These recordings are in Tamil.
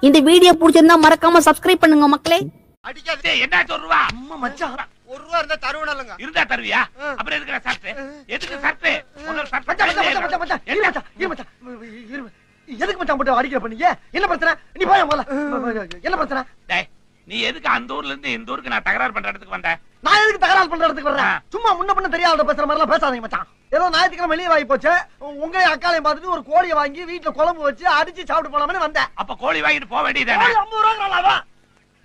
இந்த வீடியோ பிடிச்சிருந்தா மறக்காம சப்ஸ்கிரைப் பண்ணுங்க மக்களே. அடிக்காதே என்ன சொல்றா அம்மா மச்சான் ₹1 இருந்தா தருவனாலங்க. இருந்தா தருவியா? அப்புறம் எதுக்குடா சர்ட்? எதுக்கு சர்ட்? முதல்ல சர்ட் மச்சான் எதுக்கு மச்சான் போட்டு அடிக்கிற பண்ணீங்க? என்ன பிரச்சனை? நீ போய் முதல்ல. என்ன பிரச்சனை? டேய் நீ எதுக்கு அந்த ஊர்ல இருந்து இந்த ஊருக்கு நான் தகராறு பண்ற இடத்துக்கு வந்த? நான் எதுக்கு தகராறு பண்ற இடத்துக்கு வர்றேன்? சும்மா முன்ன பண்ண தெரியாத பேசுற மாதிரி எல்லாம் பேசாதீங்க மச்சான். ஏதோ ஞாயிற்றுக்கிழமை வெளியே வாங்கி போச்சு. உங்க அக்காலையும் பார்த்துட்டு ஒரு கோழியை வாங்கி வீட்டுல குழம்பு வச்சு அடிச்சு சாப்பிட்டு போலாம்னு வந்தேன். அப்ப கோழி வாங்கிட்டு போக வேண்டியதானே? ₹50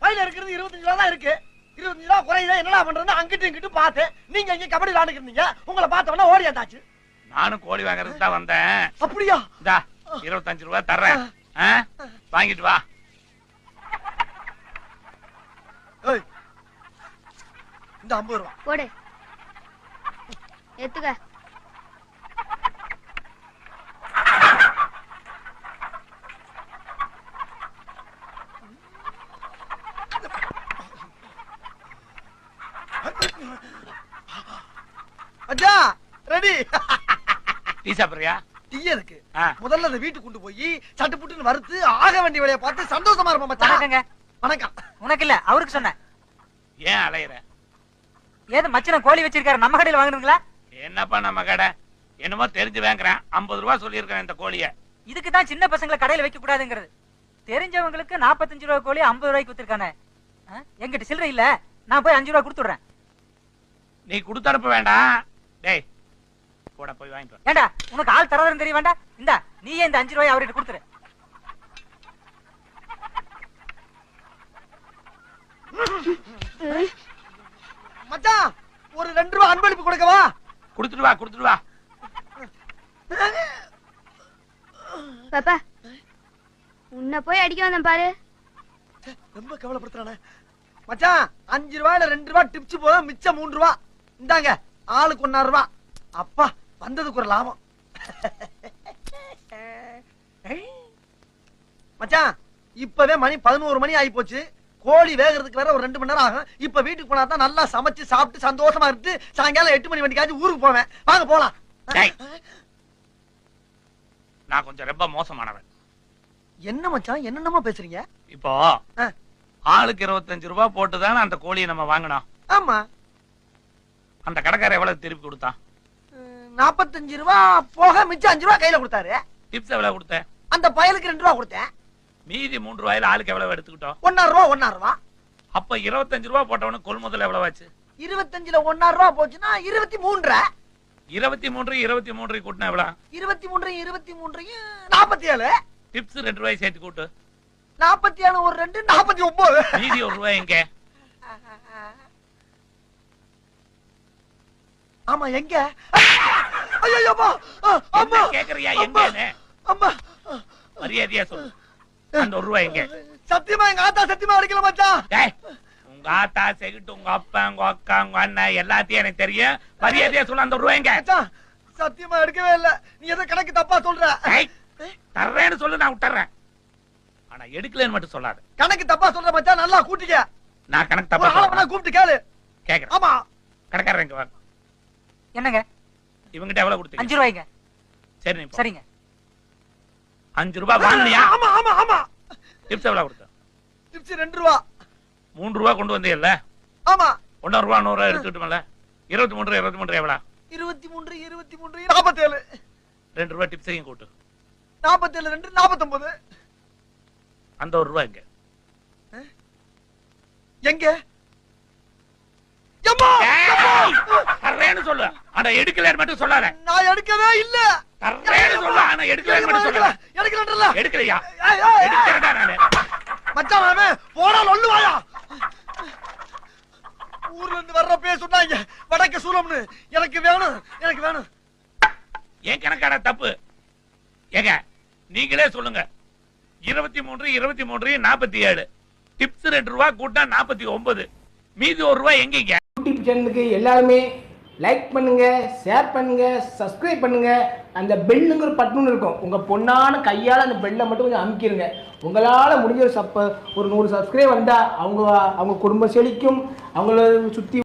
வயல இருக்கிறது ₹25 தான் இருக்கு. ₹25 குறையுதா என்னடா பண்றதுன்னு அங்கிட்டு இங்கிட்டு பார்த்தேன். நீங்க இங்க கபடி விளையாண்டுட்டு இருந்தீங்க. உங்களை பார்த்தவொடனே ஓடியாட்டாச்சு. நானும் கோழி வாங்குறதுக்கு தான் வந்தேன். அப்படியா? இந்தா ₹25 தர்றேன். வாங்கிட்டு வா. ஏய் இந்த ₹50 போடு எடுத்துக்க. அச்சா ரெடி. டீ சாப்பிடுறியா? டீ இருக்கு. முதல்ல அந்த வீட்டுக்கு கொண்டு போய் சட்டு புட்டுன்னு வறுத்து ஆக வேண்டிய வேலையை பார்த்து சந்தோஷமா இருப்போம் மச்சான். வணக்கங்க. வணக்கம். உனக்கு இல்ல அவருக்கு சொன்னேன். ஏன் அலையற? ஏது மச்சன கோழி வச்சிருக்காரு, நம்ம கடையில வாங்குறீங்களா? என்னப்பா நம்ம கடை? என்னமோ தெரிஞ்சு வாங்குறேன். ₹50 சொல்லியிருக்கேன் இந்த கோழிய. இதுக்கு தான் சின்ன பசங்களை கடையில வைக்க கூடாதுங்கிறது. தெரிஞ்சவங்களுக்கு ₹45 கோழி ₹50 வித்திருக்கானே. எங்கிட்ட சில்லறை இல்ல, நான் போய் ₹5 கொடுத்துடுறேன். நீ கொடுத்தனுப்ப வேண்டாம். டேய் கூட போய் வாங்கிட்டு வா. ஏண்டா உனக்கு ஆள் தராதுன்னு தெரிய வேண்டாம். இந்தா நீயே இந்த ₹5 அவர்கிட்ட கொடுத்துரு. மச்சான் ஒரு ₹2 அன்பளிப்பு கொடுக்கவா? கொடுத்துட்டு வா கொடுத்துட்டு வா. பாப்பா உன்னை போய் அடிக்க வந்தேன் பாரு. ரொம்ப கவலைப்படுத்துறானே மச்சான். ₹5 2 டிப்ஸ் போக மிச்சம் ₹3. இந்தாங்க ஆளுக்கு ₹1.5. அப்பா வந்ததுக்கு ஒரு லாபம். மச்சான் இப்பவே மணி 11 மணி ஆகி போச்சு. கோழி வேகிறதுக்கு வேற ஒரு 2 மணி நேரம் ஆகும். இப்ப வீட்டுக்கு போனா தான் நல்லா சமைச்சு சாப்பிட்டு சந்தோஷமா இருந்து சாயங்காலம் 8 மணி வண்டிக்காச்சும் ஊருக்கு போவேன். வாங்க போலாம். நான் கொஞ்சம் ரொம்ப மோசமானவன். என்ன மச்சான் என்னென்னமோ பேசுறீங்க? இப்போ ஆளுக்கு ₹25 போட்டுதானே அந்த கோழியை நம்ம வாங்கினோம். ஆமா. அந்த கடைக்காரர் எவ்வளவு திருப்பி கொடுத்தான்? ₹45 போக மிச்சம் ₹5 கையில கொடுத்தாரு. டிப்ஸ் எவ்வளவு கொடுத்த? அந்த பயலுக்கு ₹2 கொடுத்தேன். மீதி ₹3 ஆளுக்கு எவ்வளவு எடுத்துக்கிட்டோம்? ₹1.5 அப்ப ₹25 போட்டவனு கொள்முதல் எவ்வளவு ஆச்சு? 25ல ₹1.5 போச்சுன்னா 23. 23 கூட்டினா எவ்வளவு? 23 47. டிப்ஸ் ₹2 சேர்த்து கூட்டு. 47 ஒரு 2 49. மீதி ₹1 எங்க? ஆமா எங்க? ஐயோ அம்மா அம்மா கேக்குறியா எங்கன்னு? அம்மா மரியாதையா சொல்லு. அந்த ₹1 எங்க? சத்தியமா எங்க ஆத்தா சத்தியமா அடிக்கல மச்சான். டேய் உங்க ஆத்தா செகிட்டு உங்க அப்பா உங்க அக்கா உங்க அண்ணன் எல்லாத்தையும் எனக்கு தெரியும். மரியாதையா சொல்லு. அந்த ₹1 எங்க? மச்சான் சத்தியமா எடுக்கவே இல்ல. நீ ஏதோ கணக்கு தப்பா சொல்ற. தர்றேன்னு சொல்லு, நான் விட்டுறேன். ஆனா எடுக்கலன்னு மட்டும் சொல்லாத. கணக்கு தப்பா சொல்ற மச்சான். நல்லா கூட்டிக்க. நான் கணக்கு தப்பா ஒரு ஆளை கூப்பிட்டு கேளு. கேக்குறேன். ஆமா. கடைக்காரர் எங்க வாங்க. என்னங்க? இவங்கிட்ட எவ்வளவு கொடுத்தீங்க? ₹5. சரி சரிங்க. ₹5 வாங்கினியா? ஆமா ஆமா ஆமா. டிப்ஸ் எவ்வளவு கொடுத்த? டிப்ஸ் ₹2. ₹3 கொண்டு வந்தீல்ல? ஆமா. ₹1.5 100 எடுத்துக்கிட்டோம்ல. 23 எவ்வளவு? 23 47. ₹2 டிப்ஸையும் கூட்டு. 47 2 49. அந்த ₹1 எங்க? எங்க? எம்மா தர்றேன்னு சொல்லு. ஆனா எடுக்கலன்னு மட்டும் சொல்லாத. நான் எடுக்கவே இல்ல. தர்றேன்னு சொல்லு. ஆனா எடுக்கலன்னு மட்டும் சொல்லாத. எடுக்கலன்றல. எடுக்கலையா? எடுக்கறடா நானு. மச்சான் அவன் போடா லொல்லுவாயா. ஊர்ல இருந்து வர்றப்பே சொன்னாங்க வடக்கு சூலம்னு. எனக்கு வேணும். ஏன் கணக்கான தப்பு? ஏங்க நீங்களே சொல்லுங்க. 23 47 டிப்ஸ் ₹2 கூட்டா 49. மீதி ₹1 எங்கீங்க? யூடியூப் சேனலுக்கு எல்லாருமே லைக் பண்ணுங்க, ஷேர் பண்ணுங்க, சப்ஸ்கிரைப் பண்ணுங்க. அந்த பெல்லுங்கிற பட்டன் இருக்கும். உங்க பொண்ணான கையால் அந்த பெல்லை மட்டும் கொஞ்சம் அமுக்கிடுங்க. உங்களால் முடிஞ்ச ஒரு 100 சப்ஸ்கிரைப் வந்தால் அவங்க குடும்பம் செழிக்கும். அவங்கள சுற்றி